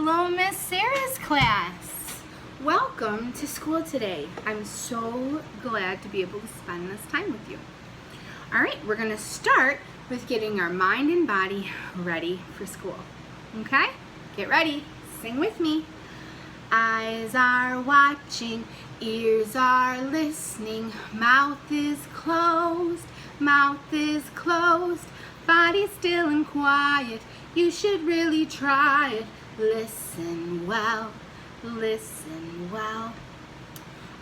Hello, Miss Sarah's class. Welcome to school today. I'm so glad to be able to spend this time with you. All right, we're going to start with getting our mind and body ready for school. Okay? Get ready. Sing with me. Eyes are watching, ears are listening, mouth is closed, body still and quiet, you should really try it. Listen well, listen well.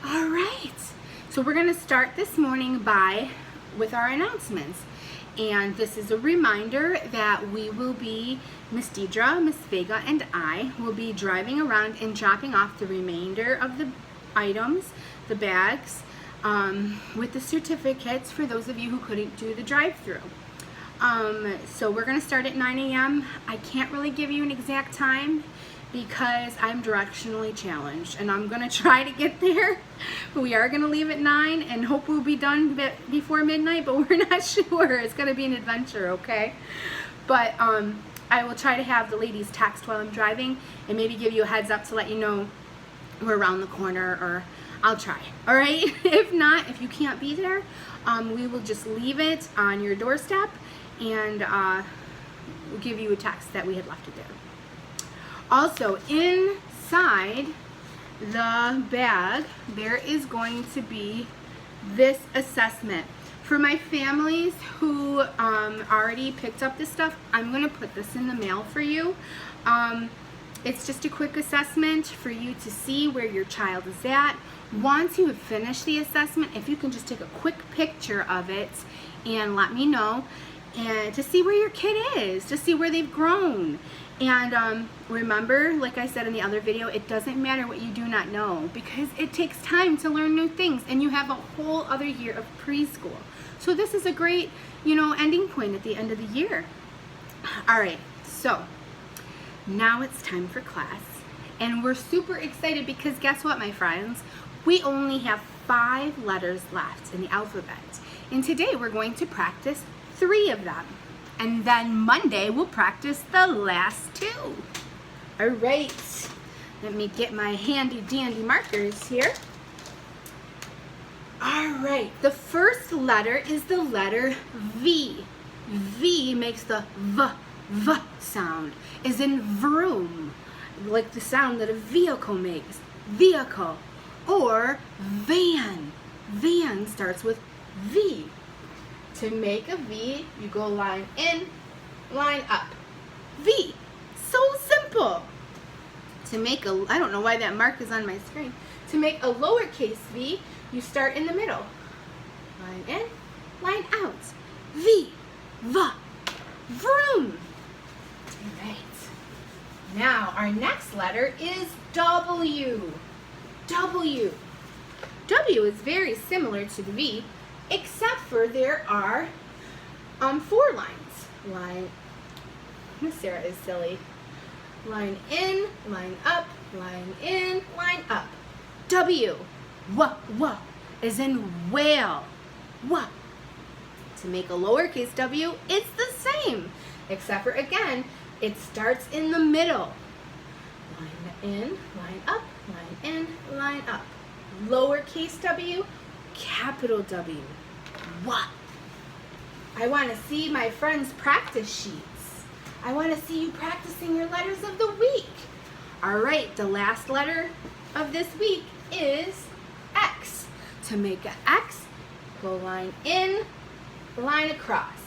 All right, so we're gonna start this morning with our announcements. And this is a reminder that we will be, Miss Deidre, Miss Vega, and I will be driving around and dropping off the remainder of the items, the bags, with the certificates for those of you who couldn't do the drive-through. So we're going to start at 9 a.m. I can't really give you an exact time because I'm directionally challenged and I'm going to try to get there. We are going to leave at 9 and hope we'll be done before midnight, but we're not sure. It's going to be an adventure, okay? But I will try to have the ladies text while I'm driving and maybe give you a heads up to let you know we're around the corner, or I'll try, all right? If not, if you can't be there, we will just leave it on your doorstep and we'll give you a text that we had left it there. Also, inside the bag, there is going to be this assessment. For my families who already picked up this stuff, I'm going to put this in the mail for you. It's just a quick assessment for you to see where your child is at. Once you have finished the assessment, if you can just take a quick picture of it and let me know, and to see where your kid is, to see where they've grown. And remember, like I said in the other video, it doesn't matter what you do not know because it takes time to learn new things and you have a whole other year of preschool. So this is a great, ending point at the end of the year. All right, so now it's time for class. And we're super excited because guess what, my friends? We only have 5 letters left in the alphabet. And today we're going to practice 3 of them. And then Monday we'll practice the last 2. All right, let me get my handy dandy markers here. All right, the first letter is the letter V. V makes the V sound, as in vroom, like the sound that a vehicle makes, vehicle, or van. Van starts with V. To make a V, you go line in, line up. V. So simple. To make a, I don't know why that mark is on my screen. To make a lowercase v, you start in the middle. Line in, line out. V. V. Vroom. All right. Now, our next letter is W. W. W is very similar to the V, except for there are 4 lines. Line, Miss Sarah is silly. Line in, line up, line in, line up. W, w, is in whale. W. To make a lowercase w, it's the same, except for again, it starts in the middle. Line in, line up, line in, line up. Lowercase w, capital W. What? I want to see my friends' practice sheets. I want to see you practicing your letters of the week. All right, the last letter of this week is X. To make an X, go line in, line across.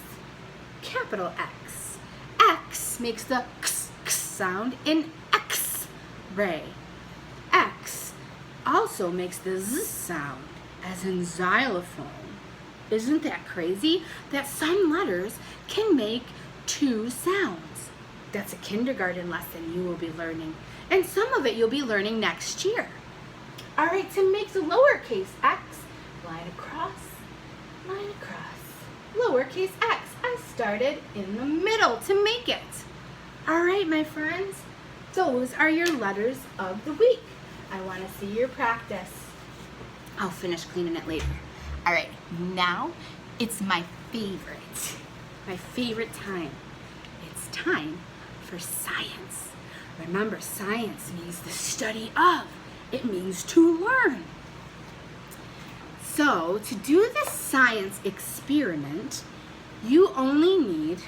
Capital X. X makes the x sound in X-ray. X also makes the Z sound, as in xylophone. Isn't that crazy? That some letters can make 2 sounds. That's a kindergarten lesson you will be learning. And some of it you'll be learning next year. All right, to make the lowercase x, line across, lowercase x. I started in the middle to make it. All right, my friends, those are your letters of the week. I want to see your practice. I'll finish cleaning it later. All right, now it's my favorite time. It's time for science. Remember, science means the study of. It means to learn. So, to do the science experiment, you only need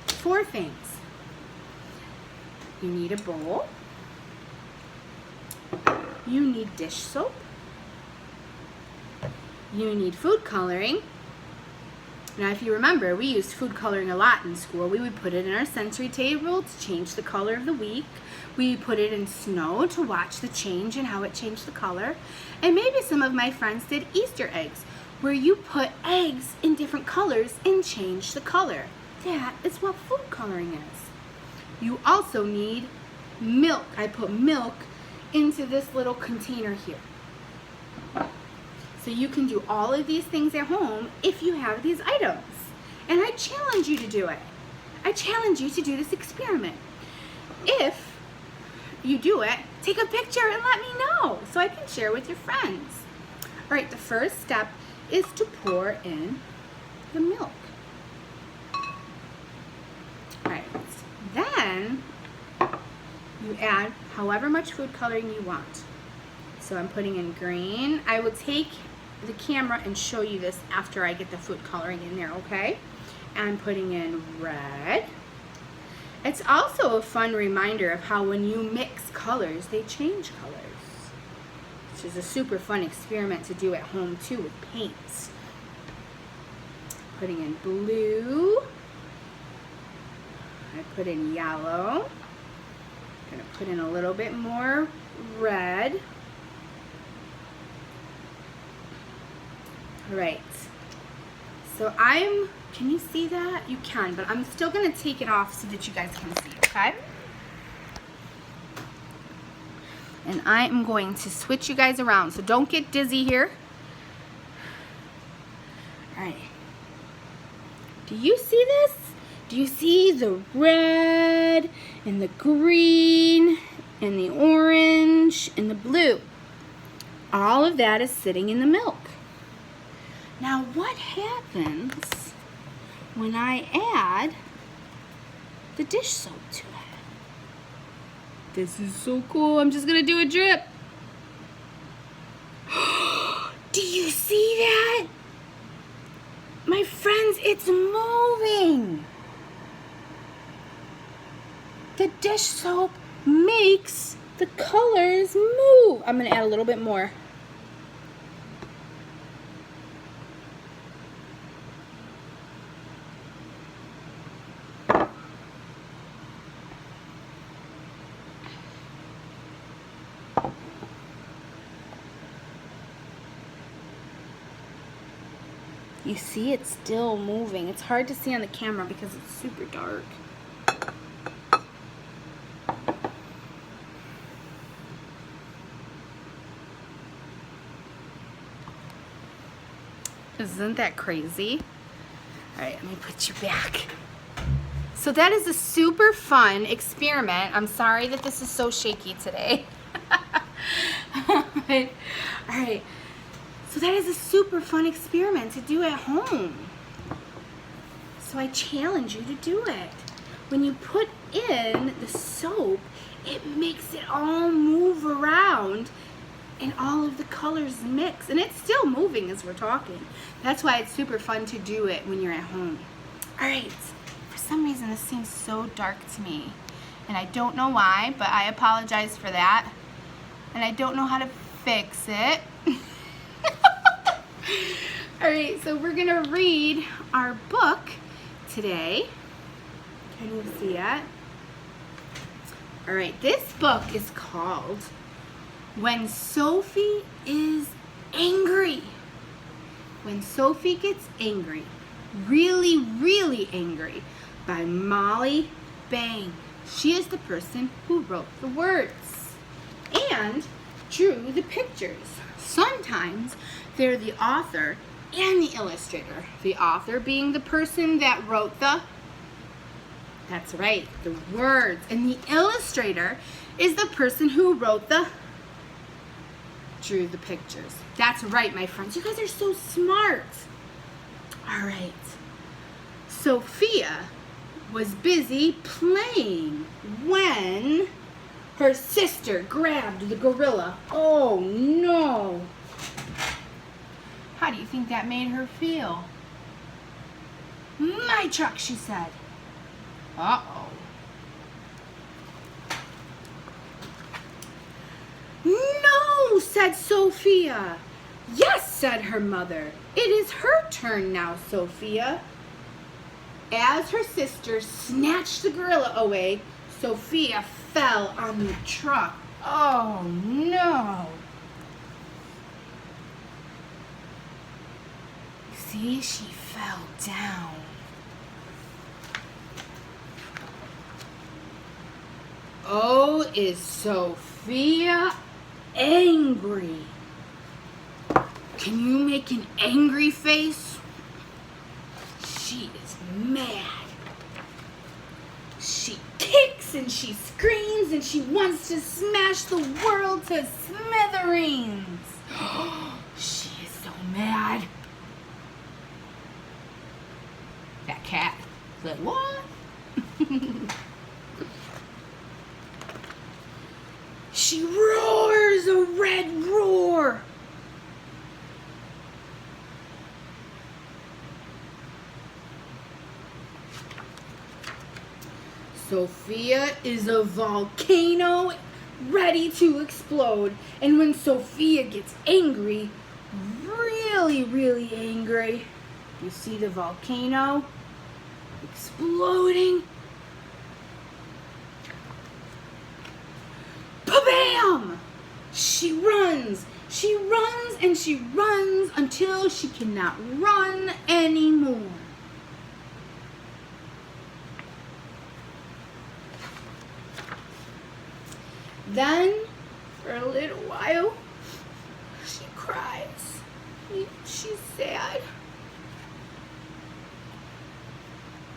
4 things. You need a bowl. You need dish soap. You need food coloring. Now, if you remember, we used food coloring a lot in school. We would put it in our sensory table to change the color of the week. We put it in snow to watch the change and how it changed the color. And maybe some of my friends did Easter eggs, where you put eggs in different colors and change the color. That is what food coloring is. You also need milk. I put milk into this little container here. So you can do all of these things at home if you have these items. And I challenge you to do it. I challenge you to do this experiment. If you do it, take a picture and let me know so I can share with your friends. All right, the first step is to pour in the milk. All right, then you add however much food coloring you want. So I'm putting in green. I will take the camera and show you this after I get the food coloring in there, okay? And I'm putting in red. It's also a fun reminder of how when you mix colors, they change colors, which is a super fun experiment to do at home too with paints. Putting in blue. I put in yellow. I'm gonna put in a little bit more red. All right, so can you see that? You can, but I'm still gonna take it off so that you guys can see, okay? And I am going to switch you guys around, so don't get dizzy here. All right, do you see this? Do you see the red and the green and the orange and the blue? All of that is sitting in the milk. Now, what happens when I add the dish soap to it? This is so cool. I'm just gonna do a drip. Do you see that? My friends, it's moving. The dish soap makes the colors move. I'm gonna add a little bit more. You see it's still moving. It's hard to see on the camera because it's super dark. Isn't that crazy? All right, let me put you back. So that is a super fun experiment. I'm sorry that this is so shaky today. All right. So that is a super fun experiment to do at home. So I challenge you to do it. When you put in the soap, it makes it all move around and all of the colors mix. And it's still moving as we're talking. That's why it's super fun to do it when you're at home. All right, for some reason this seems so dark to me. And I don't know why, but I apologize for that. And I don't know how to fix it. All right, so we're gonna read our book today. Can you see it? All right, this book is called When Sophie is Angry. When Sophie Gets Angry, Really, Really Angry, by Molly Bang. She is the person who wrote the words and drew the pictures. Sometimes they're the author and the illustrator. The author being the person that wrote that's right, the words. And the illustrator is the person who drew the pictures. That's right, my friends. You guys are so smart. All right. Sophia was busy playing when her sister grabbed the gorilla. Oh no! How do you think that made her feel? My truck, she said. Uh-oh. No, said Sophia. Yes, said her mother. It is her turn now, Sophia. As her sister snatched the gorilla away, Sophia fell on the truck. Oh no. See, she fell down. Oh, is Sophia angry? Can you make an angry face? She is mad. She kicks and she screams and she wants to smash the world to smithereens. She is so mad. That cat said, what? She roars a red roar. Sophia is a volcano ready to explode. And when Sophia gets angry, really angry, you see the volcano exploding. Ba-bam! She runs and she runs until she cannot run anymore. Then, for a little while, she cries. She's sad.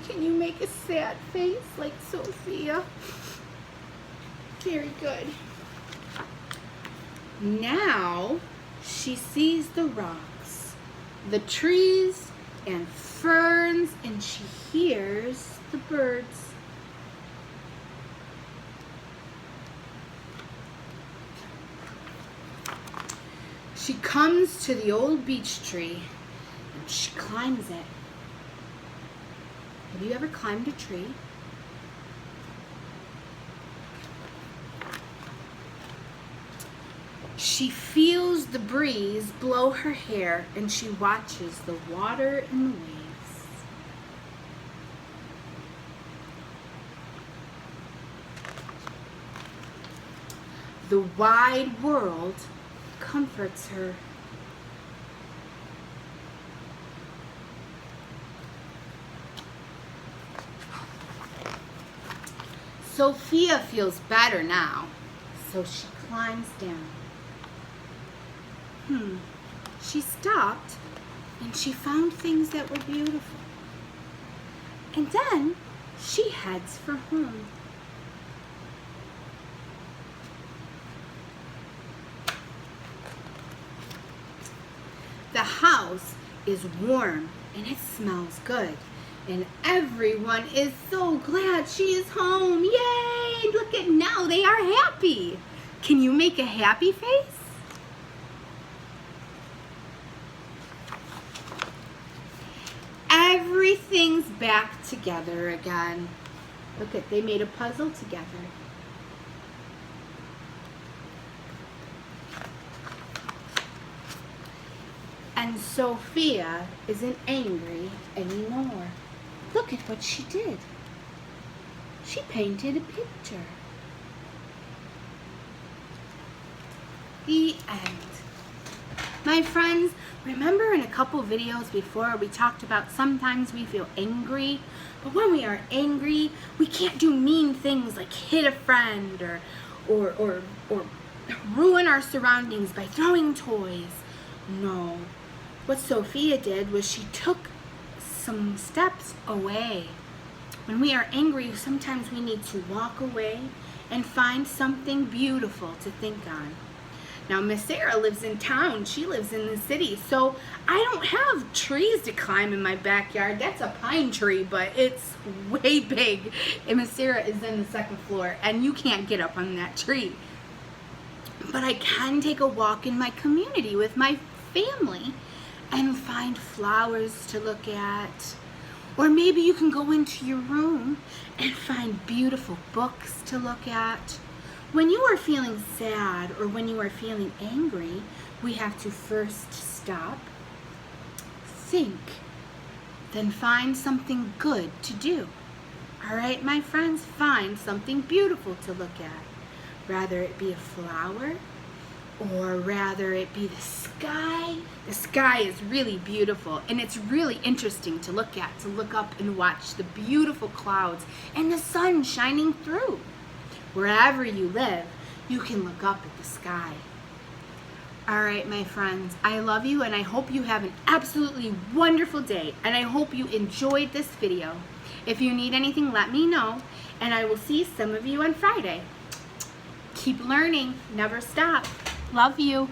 Can you make a sad face like Sophia? Very good. Now, she sees the rocks, the trees and ferns, and she hears the birds. She comes to the old beech tree and she climbs it. Have you ever climbed a tree? She feels the breeze blow her hair and she watches the water and the waves. The wide world comforts her. Sophia feels better now, so she climbs down. She stopped and she found things that were beautiful. And then she heads for home. The house is warm and it smells good. And everyone is so glad she is home. Yay! Look at now, they are happy. Can you make a happy face? Everything's back together again. Look at, they made a puzzle together. And Sophia isn't angry anymore. Look at what she did. She painted a picture. The end. My friends, remember in a couple videos before we talked about sometimes we feel angry, but when we are angry, we can't do mean things like hit a friend or ruin our surroundings by throwing toys. No. What Sophia did was she took some steps away. When we are angry, sometimes we need to walk away and find something beautiful to think on. Now, Miss.Sara lives in town. She lives in the city. So I don't have trees to climb in my backyard. That's a pine tree, but it's way big. And Miss.Sara is in the second floor, and you can't get up on that tree. But I can take a walk in my community with my family and find flowers to look at. Or maybe you can go into your room and find beautiful books to look at. When you are feeling sad or when you are feeling angry, we have to first stop, think, then find something good to do. All right, my friends, find something beautiful to look at. Rather it be a flower, or rather it be the sky. The sky is really beautiful, and it's really interesting to look at, to look up and watch the beautiful clouds and the sun shining through. Wherever you live, you can look up at the sky. All right, my friends, I love you, and I hope you have an absolutely wonderful day, and I hope you enjoyed this video. If you need anything, let me know, and I will see some of you on Friday. Keep learning, never stop. Love you.